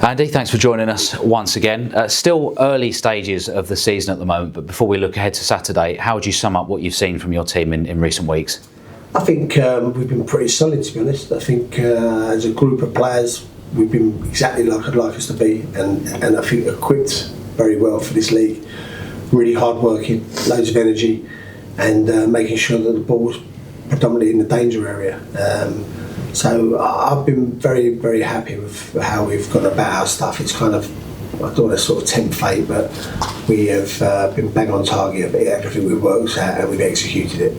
Andy, thanks for joining us once again. Still early stages of the season at the moment, but before we look ahead to Saturday, how would you sum up what you've seen from your team in recent weeks? I think we've been pretty solid, to be honest. I think as a group of players, we've been exactly like I'd like us to be, and I think equipped very well for this league. Really hard working, loads of energy, and making sure that the ball's predominantly in the danger area. So I've been very, very happy with how we've gone about our stuff. It's kind of, I don't want to sort of tempt fate, but we have been bang on target of everything we've worked at, and we've executed it.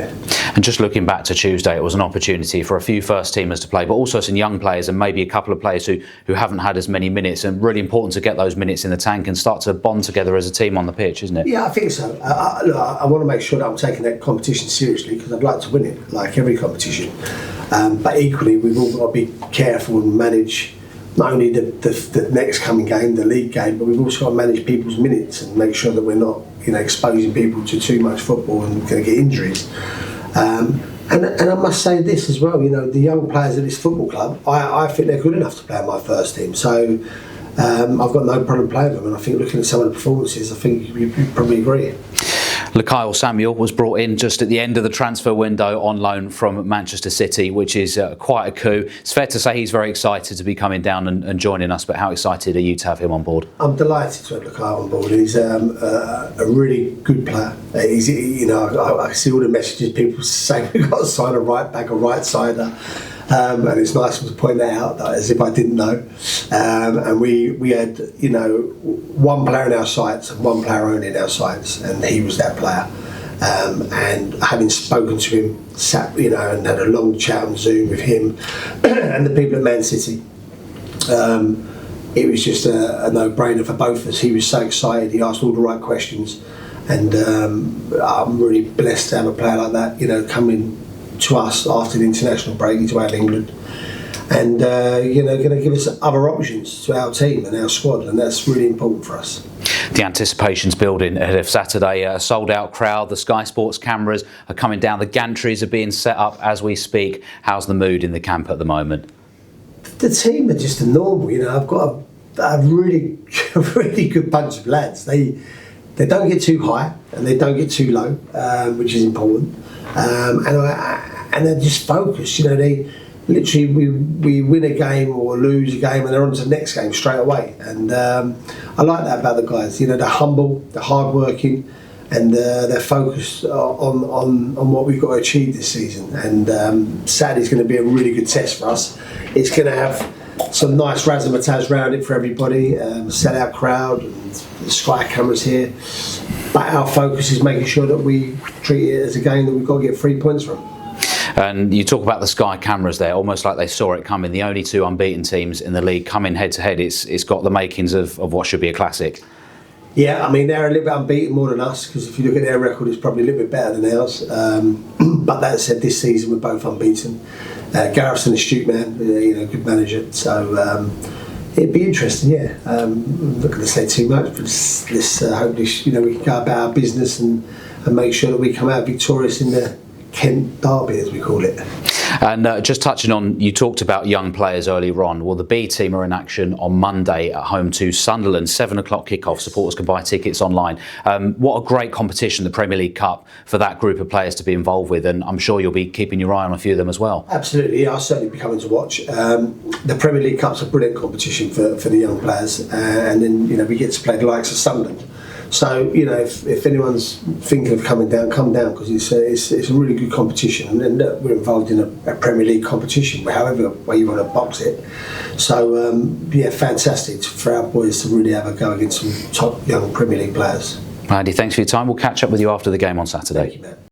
And just looking back to Tuesday, it was an opportunity for a few first-teamers to play, but also some young players and maybe a couple of players who haven't had as many minutes, and really important to get those minutes in the tank and start to bond together as a team on the pitch, isn't it? Yeah, I think so. I want to make sure that I'm taking that competition seriously, because I'd like to win it, like every competition. But equally, we've all got to be careful and manage not only the next coming game, the league game, but we've also got to manage people's minutes and make sure that we're not, exposing people to too much football and going to get injuries. And I must say this as well, the young players at this football club, I think they're good enough to play on my first team. So I've got no problem playing them, and I think looking at some of the performances, I think you probably agree. Kyle Samuel was brought in just at the end of the transfer window on loan from Manchester City, which is quite a coup. It's fair to say he's very excited to be coming down and joining us, but how excited are you to have him on board? I'm delighted to have Kyle on board. He's a really good player. He's, I see all the messages people say we've got to sign a right back, a right sider. And it's nice to point that out, as if I didn't know. And we had, one player in our sights and one player only in our sights, and he was that player. And having spoken to him, sat, and had a long chat on Zoom with him and the people at Man City, it was just a no-brainer for both of us. He was so excited. He asked all the right questions, and I'm really blessed to have a player like that, coming to us after the international break. He's out of England, and going to give us other options to our team and our squad, and that's really important for us. The anticipation's building ahead of Saturday. A sold-out crowd. The Sky Sports cameras are coming down. The gantries are being set up as we speak. How's the mood in the camp at the moment? The team are just a normal. I've got a really good bunch of lads. They don't get too high and they don't get too low, which is important. And they're just focused. They literally, we win a game or lose a game and they're on to the next game straight away. And I like that about the guys. They're humble, they're hardworking, and they're focused on what we've got to achieve this season. And Saturday's going to be a really good test for us. It's going to have some nice razzmatazz around it for everybody, sell-out crowd, and the Sky cameras here. But our focus is making sure that we treat it as a game that we've got to get 3 points from. And you talk about the Sky cameras there, almost like they saw it coming. The only two unbeaten teams in the league coming head-to-head. It's got the makings of what should be a classic. Yeah, they're a little bit unbeaten more than us, because if you look at their record, it's probably a little bit better than ours. But that said, this season we're both unbeaten. Gareth's an astute man, good manager. So it'd be interesting, yeah. I'm not going to say too much, but let's hope we can go about our business and make sure that we come out victorious in the Kent Derby, as we call it. And just touching on, you talked about young players earlier on. Well, the B team are in action on Monday at home to Sunderland, 7 o'clock kickoff. Supporters can buy tickets online. What a great competition, the Premier League Cup, for that group of players to be involved with, and I'm sure you'll be keeping your eye on a few of them as well. Absolutely, yeah, I'll certainly be coming to watch. The Premier League Cup's a brilliant competition for the young players, and then we get to play the likes of Sunderland. So if anyone's thinking of coming down, come down, because it's a really good competition, and we're involved in a Premier League competition, however way you want to box it. So fantastic for our boys to really have a go against some top young Premier League players. Andy, thanks for your time. We'll catch up with you after the game on Saturday. Thank you, Matt.